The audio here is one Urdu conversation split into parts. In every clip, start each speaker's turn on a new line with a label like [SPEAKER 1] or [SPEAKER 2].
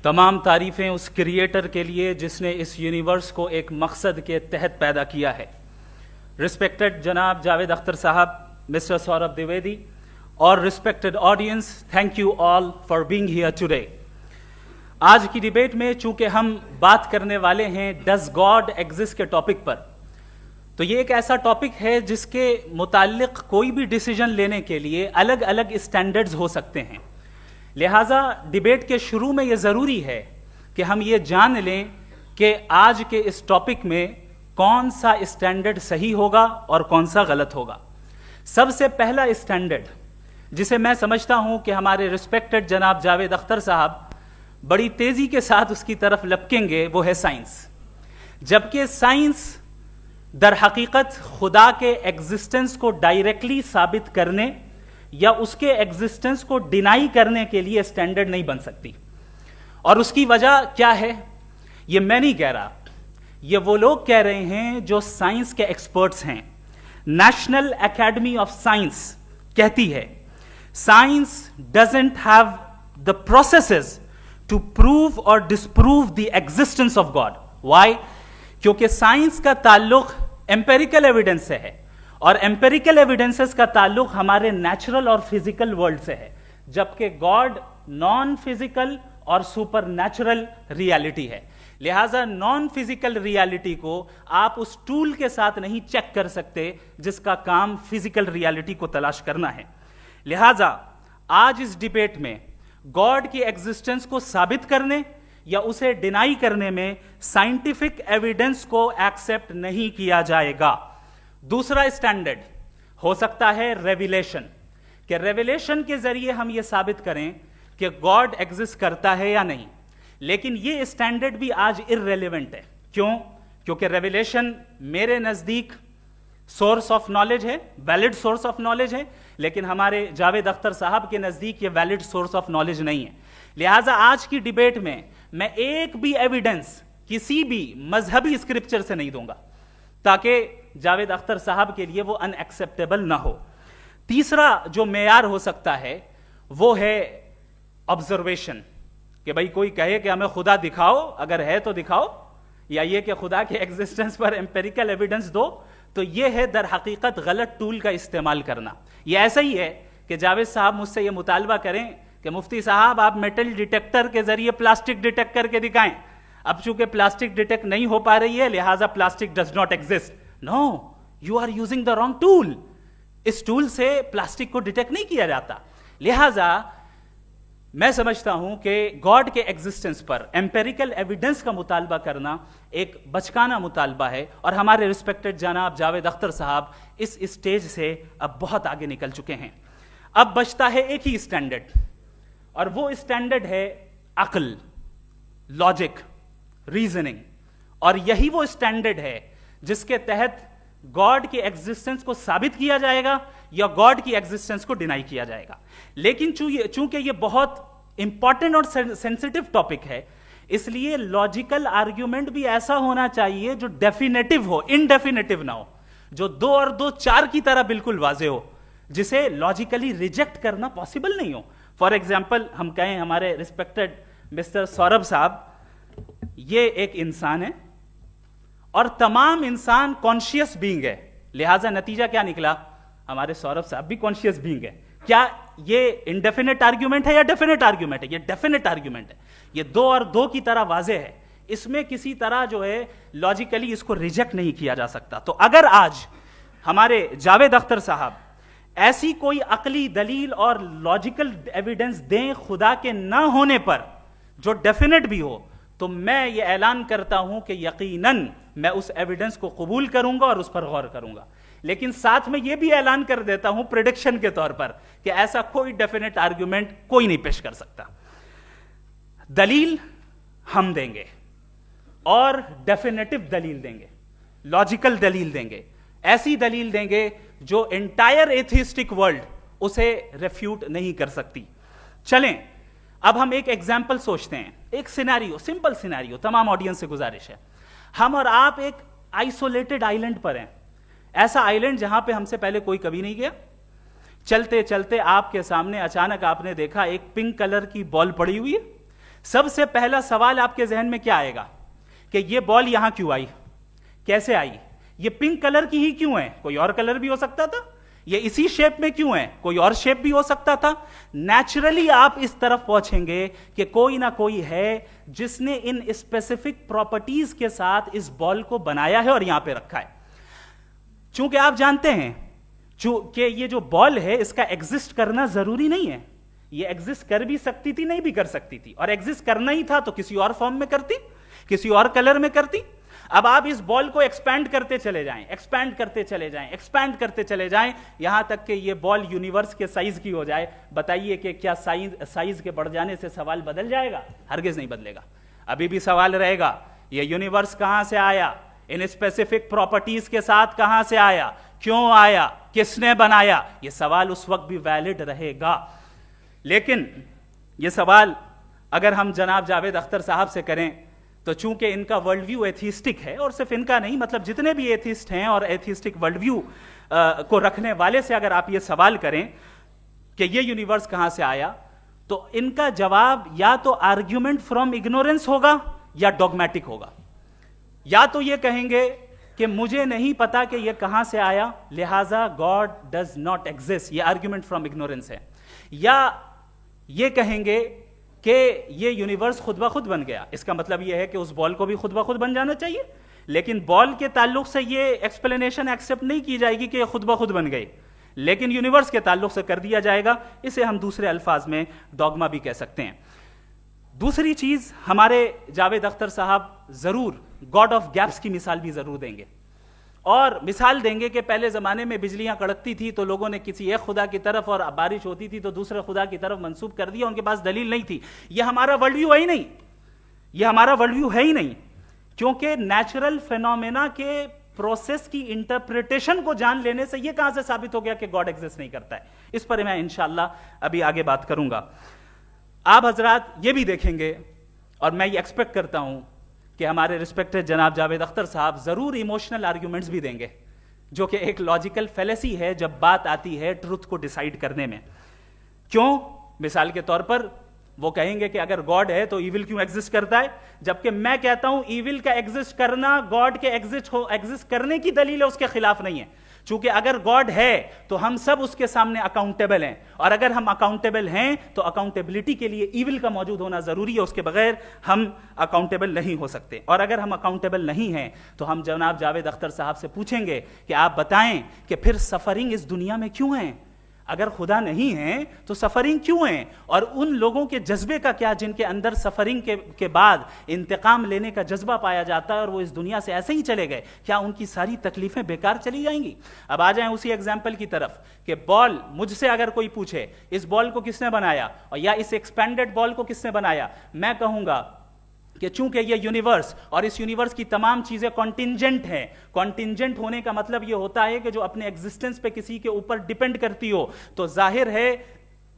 [SPEAKER 1] تمام تعریفیں اس کریٹر کے لیے جس نے اس یونیورس کو ایک مقصد کے تحت پیدا کیا ہے. رسپیکٹڈ جناب جاوید اختر صاحب, مسٹر سوربھ دیویدی اور respected audience, thank you all for being here today. آج کی ڈیبیٹ میں چونکہ ہم بات کرنے والے ہیں ڈز گاڈ ایگزسٹ کے ٹاپک پر, تو یہ ایک ایسا ٹاپک ہے جس کے متعلق کوئی بھی ڈیسیجن لینے کے لیے الگ الگ اسٹینڈرڈز ہو سکتے ہیں. لہٰذا ڈیبیٹ کے شروع میں یہ ضروری ہے کہ ہم یہ جان لیں کہ آج کے اس ٹاپک میں کون سا اسٹینڈرڈ صحیح ہوگا اور کون سا غلط ہوگا. سب سے پہلا اسٹینڈرڈ جسے میں سمجھتا ہوں کہ ہمارے رسپیکٹڈ جناب جاوید اختر صاحب بڑی تیزی کے ساتھ اس کی طرف لپکیں گے, وہ ہے سائنس. جبکہ سائنس در حقیقت خدا کے ایگزسٹنس کو ڈائریکٹلی ثابت کرنے یا اس کے ایگزسٹنس کو ڈینائی کرنے کے لیے اسٹینڈرڈ نہیں بن سکتی. اور اس کی وجہ کیا ہے یہ میں نہیں کہہ رہا, یہ وہ لوگ کہہ رہے ہیں جو سائنس کے ایکسپرٹس ہیں. نیشنل اکیڈمی آف سائنس کہتی ہے science doesn't have the processes to prove اور disprove the existence of God. Why? کیونکہ سائنس کا تعلق ایمپیریکل ایویڈنس سے ہے, اور ایمپیریکل ایویڈنسز کا تعلق ہمارے نیچرل اور فزیکل ورلڈ سے ہے, جبکہ گاڈ نان فزیکل اور سپر نیچرل ریالٹی ہے. لہٰذا نان فزیکل ریالٹی کو آپ اس ٹول کے ساتھ نہیں چیک کر سکتے جس کا کام فزیکل ریالٹی کو تلاش کرنا ہے. لہٰذا آج اس ڈیبیٹ میں گاڈ کی ایگزسٹنس کو ثابت کرنے یا اسے ڈینائی کرنے میں سائنٹیفک ایویڈنس کو ایکسپٹ نہیں کیا جائے گا. دوسرا اسٹینڈرڈ ہو سکتا ہے ریویلیشن, کہ ریویلیشن کے ذریعے ہم یہ ثابت کریں کہ گاڈ ایگزسٹ کرتا ہے یا نہیں. لیکن یہ اسٹینڈرڈ بھی آج ارریلیونٹ ہے. کیوں؟ کیونکہ ریویلیشن میرے نزدیک سورس آف نالج ہے, ویلڈ سورس آف نالج ہے, لیکن ہمارے جاوید اختر صاحب کے نزدیک یہ ویلڈ سورس آف نالج نہیں ہے. لہٰذا آج کی ڈیبیٹ میں ایک بھی ایویڈنس کسی بھی مذہبی اسکرپچر سے نہیں دوں گا تاکہ جاوید اختر صاحب کے لیے وہ ان ایکسیپٹیبل نہ ہو. تیسرا جو معیار ہو سکتا ہے وہ ہے آبزرویشن, کہ بھائی کوئی کہے کہ ہمیں خدا دکھاؤ, اگر ہے تو دکھاؤ, یا یہ کہ خدا کے ایگزسٹنس پر ایمپیریکل ایویڈنس دو. تو یہ ہے در حقیقت غلط ٹول کا استعمال کرنا. یہ ایسا ہی ہے کہ جاوید صاحب مجھ سے یہ مطالبہ کریں کہ مفتی صاحب آپ میٹل ڈیٹیکٹر کے ذریعے پلاسٹک ڈیٹیکٹ کر کے دکھائیں. اب چونکہ پلاسٹک ڈیٹیکٹ نہیں ہو پا رہی ہے لہٰذا plastic does not exist. No, you are using the wrong tool. اس ٹول سے پلاسٹک کو ڈیٹیکٹ نہیں کیا جاتا. لہٰذا میں سمجھتا ہوں کہ گاڈ کے ایگزسٹنس پر ایمپیریکل ایویڈنس کا مطالبہ کرنا ایک بچکانہ مطالبہ ہے, اور ہمارے رسپیکٹڈ جناب جاوید اختر صاحب اس اسٹیج سے اب بہت آگے نکل چکے ہیں. اب بچتا ہے ایک ہی اسٹینڈرڈ, اور وہ اسٹینڈرڈ ہے عقل, لاجک, ریزننگ. اور یہی وہ اسٹینڈرڈ ہے جس کے تحت گاڈ کی ایگزسٹنس کو ثابت کیا جائے گا یا گاڈ کی ایگزسٹنس کو ڈینائی کیا جائے گا. لیکن چونکہ یہ بہت امپورٹنٹ اور سینسٹیو ٹاپک ہے, اس لیے لاجیکل آرگیومنٹ بھی ایسا ہونا چاہیے جو ڈیفینیٹو ہو, انڈیفینیٹو نہ ہو, جو 2 اور 2 4 کی طرح بالکل واضح ہو, جسے لاجیکلی ریجیکٹ کرنا پاسبل نہیں ہو. فار ایگزامپل ہم کہیں ہمارے رسپیکٹڈ مسٹر سوربھ صاحب یہ ایک انسان ہے اور تمام انسان کانشیس بینگ ہے, لہٰذا نتیجہ کیا نکلا, ہمارے سوربھ صاحب بھی کانشیس بینگ ہے. کیا یہ انڈیفینٹ آرگیومنٹ ہے یا ڈیفینٹ آرگیومنٹ ہے؟ یہ ڈیفینٹ آرگیومنٹ ہے. یہ 2 اور 2 کی طرح واضح ہے, اس میں کسی طرح جو ہے لاجیکلی اس کو ریجیکٹ نہیں کیا جا سکتا. تو اگر آج ہمارے جاوید اختر صاحب ایسی کوئی عقلی دلیل اور لاجیکل ایویڈنس دیں خدا کے نہ ہونے پر جو ڈیفینٹ بھی ہو, تو میں یہ اعلان کرتا ہوں کہ یقیناً میں اس ایویڈنس کو قبول کروں گا اور اس پر غور کروں گا. لیکن ساتھ میں یہ بھی اعلان کر دیتا ہوں پریڈکشن کے طور پر کہ ایسا کوئی ڈیفینٹ آرگیومنٹ کوئی نہیں پیش کر سکتا. دلیل ہم دیں گے اور ڈیفینیٹو دلیل دیں گے, لاجیکل دلیل دیں گے, ایسی دلیل دیں گے جو انٹائر ایتھیسٹک ورلڈ اسے ریفیوٹ نہیں کر سکتی. چلیں اب ہم ایک ایگزامپل سوچتے ہیں, ایک سینیریو, سمپل سینیریو. تمام آڈینس سے گزارش ہے, ہم اور آپ ایک آئسولیٹڈ آئیلینڈ پر ہیں, ایسا آئیلینڈ جہاں پہ ہم سے پہلے کوئی کبھی نہیں گیا. چلتے چلتے آپ کے سامنے اچانک آپ نے دیکھا ایک پنک کلر کی بال پڑی ہوئی ہے, سب سے پہلا سوال آپ کے ذہن میں کیا آئے گا کہ یہ بال یہاں کیوں آئی, کیسے آئی, یہ پنک کلر کی ہی کیوں ہے, کوئی اور کلر بھی ہو سکتا تھا, یہ اسی شیپ میں کیوں ہے, کوئی اور شیپ بھی ہو سکتا تھا. نیچرلی آپ اس طرف پہنچیں گے کہ کوئی نہ کوئی ہے جس نے ان اسپیسیفک پراپرٹیز کے ساتھ اس بال کو بنایا ہے اور یہاں پہ رکھا ہے. چونکہ آپ جانتے ہیں کہ یہ جو بال ہے اس کا ایگزسٹ کرنا ضروری نہیں ہے, یہ ایگزسٹ کر بھی سکتی تھی, نہیں بھی کر سکتی تھی, اور ایگزسٹ کرنا ہی تھا تو کسی اور فارم میں کرتی, کسی اور کلر میں کرتی. اب آپ اس بال کو ایکسپینڈ کرتے چلے جائیں, ایکسپینڈ کرتے چلے جائیں, ایکسپینڈ کرتے چلے جائیں, یہاں تک کہ یہ بال یونیورس کے سائز کی ہو جائے. بتائیے کہ کیا سائز کے بڑھ جانے سے سوال بدل جائے گا؟ ہرگز نہیں بدلے گا. ابھی بھی سوال رہے گا یہ یونیورس کہاں سے آیا, ان اسپیسیفک پراپرٹیز کے ساتھ کہاں سے آیا, کیوں آیا, کس نے بنایا. یہ سوال اس وقت بھی ویلڈ رہے گا. لیکن یہ سوال اگر ہم جناب جاوید اختر صاحب سے کریں تو چونکہ ان کا ورلڈ ویو ایتھیسٹک ہے, اور صرف ان کا نہیں, مطلب جتنے بھی ایتھیسٹ ہیں اور ایتھیسٹک ورلڈ ویو کو رکھنے والے سے اگر آپ یہ سوال کریں کہ یہ یونیورس کہاں سے آیا, تو ان کا جواب یا تو آرگیومنٹ فرام اگنورینس ہوگا یا ڈوگمیٹک ہوگا. یا تو یہ کہیں گے کہ مجھے نہیں پتا کہ یہ کہاں سے آیا, لہذا گاڈ ڈز ناٹ ایگزسٹ, یہ آرگیومنٹ فرام اگنورینس ہے. یا یہ کہیں گے کہ یہ یونیورس خود بخود بن گیا. اس کا مطلب یہ ہے کہ اس بال کو بھی خود بخود بن جانا چاہیے, لیکن بال کے تعلق سے یہ ایکسپلینیشن ایکسپٹ نہیں کی جائے گی کہ یہ خود بخود بن گئی, لیکن یونیورس کے تعلق سے کر دیا جائے گا. اسے ہم دوسرے الفاظ میں ڈوگما بھی کہہ سکتے ہیں. دوسری چیز, ہمارے جاوید اختر صاحب ضرور گاڈ آف گیپس کی مثال بھی ضرور دیں گے, اور مثال دیں گے کہ پہلے زمانے میں بجلیاں کڑکتی تھی تو لوگوں نے کسی ایک خدا کی طرف, اور بارش ہوتی تھی تو دوسرے خدا کی طرف منسوب کر دیا, ان کے پاس دلیل نہیں تھی. یہ ہمارا ورلڈ ویو ہے ہی نہیں, یہ ہمارا ورلڈ ویو ہے ہی نہیں, کیونکہ نیچرل فینومینا کے پروسیس کی انٹرپریٹیشن کو جان لینے سے یہ کہاں سے ثابت ہو گیا کہ گاڈ ایگزسٹ نہیں کرتا ہے. اس پر میں انشاءاللہ ابھی آگے بات کروں گا. آپ حضرات یہ بھی دیکھیں گے, اور میں یہ ایکسپیکٹ کرتا ہوں کہ ہمارے رسپیکٹڈ جناب جاوید اختر صاحب ضرور ایموشنل آرگیومنٹس بھی دیں گے, جو کہ ایک لاجیکل فیلیسی ہے جب بات آتی ہے ٹروتھ کو ڈیسائیڈ کرنے میں. کیوں؟ مثال کے طور پر وہ کہیں گے کہ اگر گاڈ ہے تو ایول کیوں ایگزسٹ کرتا ہے, جبکہ میں کہتا ہوں ایول کا ایگزسٹ کرنا گاڈ کے ایگزسٹ کرنے کی دلیل ہے, اس کے خلاف نہیں ہے. چونکہ اگر گاڈ ہے تو ہم سب اس کے سامنے اکاؤنٹیبل ہیں, اور اگر ہم اکاؤنٹیبل ہیں تو اکاؤنٹیبلٹی کے لیے ایول کا موجود ہونا ضروری ہے, اس کے بغیر ہم اکاؤنٹیبل نہیں ہو سکتے. اور اگر ہم اکاؤنٹیبل نہیں ہیں تو ہم جناب جاوید اختر صاحب سے پوچھیں گے کہ آپ بتائیں کہ پھر سفرنگ اس دنیا میں کیوں ہیں؟ اگر خدا نہیں ہے تو سفرنگ کیوں ہیں؟ اور ان لوگوں کے جذبے کا کیا جن کے اندر سفرنگ کے بعد انتقام لینے کا جذبہ پایا جاتا ہے اور وہ اس دنیا سے ایسے ہی چلے گئے, کیا ان کی ساری تکلیفیں بیکار چلی جائیں گی؟ اب آ جائیں اسی ایگزامپل کی طرف کہ بال, مجھ سے اگر کوئی پوچھے اس بال کو کس نے بنایا, اور یا اس ایکسپینڈڈ بال کو کس نے بنایا, میں کہوں گا کہ چونکہ یہ یونیورس اور اس یونیورس کی تمام چیزیں کانٹینجنٹ ہیں. کانٹینجنٹ ہونے کا مطلب یہ ہوتا ہے کہ جو اپنے ایگزسٹنس پہ کسی کے اوپر ڈیپینڈ کرتی ہو, تو ظاہر ہے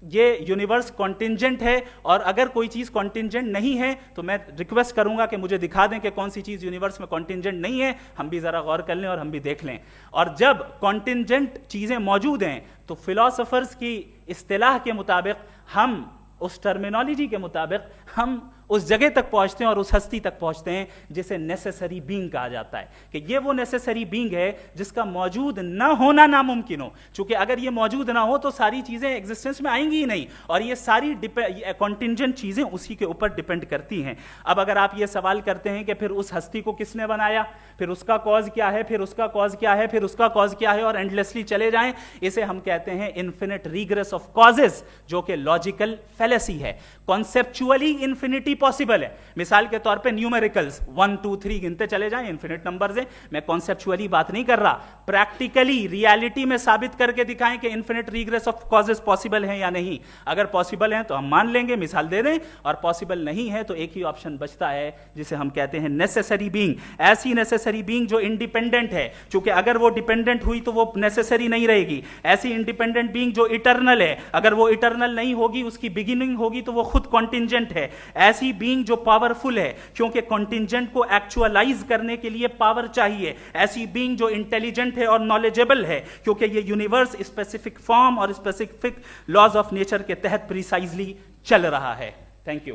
[SPEAKER 1] یہ یونیورس کانٹینجنٹ ہے. اور اگر کوئی چیز کانٹینجنٹ نہیں ہے تو میں ریکویسٹ کروں گا کہ مجھے دکھا دیں کہ کون سی چیز یونیورس میں کانٹینجنٹ نہیں ہے, ہم بھی ذرا غور کر لیں اور ہم بھی دیکھ لیں. اور جب کانٹینجنٹ چیزیں موجود ہیں تو فلاسفرز کی اصطلاح کے مطابق, ہم اس ٹرمینالوجی کے مطابق ہم اس جگہ تک پہنچتے ہیں اور اس ہستی تک پہنچتے ہیں جسے نیسیسری بینگ کہا جاتا ہے, کہ یہ وہ نیسیسری بینگ ہے جس کا موجود نہ ہونا ناممکن ہو. چونکہ اگر یہ موجود نہ ہو تو ساری چیزیں ایگزسٹنس میں آئیں گی ہی نہیں, اور یہ ساری کانٹینجنٹ چیزیں اسی کے اوپر ڈیپینڈ کرتی ہیں. اب اگر آپ یہ سوال کرتے ہیں کہ پھر اس ہستی کو کس نے بنایا, پھر اس کا کاز کیا ہے, پھر اس کا کاز کیا ہے, پھر اس کا کاز کیا ہے, اور اینڈلیسلی چلے جائیں, اسے ہم کہتے ہیں انفینٹ ریگریس آف کازز, جو کہ لاجیکل فیلیسی ہے. کانسیپچولی انفینٹی پاسبل ہے. مثال کے طور پہ نیومیریکلز 1 2 3 گنتے چلے جائیں, انفینٹ نمبرز ہیں. میں کانسیپچولی بات نہیں کر رہا, پریکٹیکلی ریالٹی میں ثابت کر کے دکھائیں کہ infinite regress of causes possible ہیں یا نہیں. اگر پاسبل ہیں تو ہم مان لیں گے, مثال دے دیں, اور پاسبل نہیں ہے تو ایک ہی آپشن بچتا ہے جسے ہم کہتے ہیں نیسیسری بینگ. ایسی نیسیسری بینگ جو انڈیپینڈنٹ ہے, چونکہ اگر وہ ڈیپینڈنٹ ہوئی تو وہ نیسیسری نہیں رہے گی. ایسی انڈیپینڈنٹ بینگ جو اٹرنل ہے, اگر وہ اٹرنل نہیں ہوگی, اس کی بگننگ ہوگی تو وہ خود کانٹینجنٹ ہے. ایسی بینگ جو پاورفل ہے, کیونکہ کانٹینجنٹ کو ایکچوالائز کرنے کے لیے پاور چاہیے. ایسی بینگ جو انٹیلیجنٹ ہے اور نالجیبل ہے, کیونکہ یہ یونیورس اسپیسیفک فارم اور اسپیسیفک لاز آف نیچر کے تحت پریسائزلی چل رہا ہے. Thank you.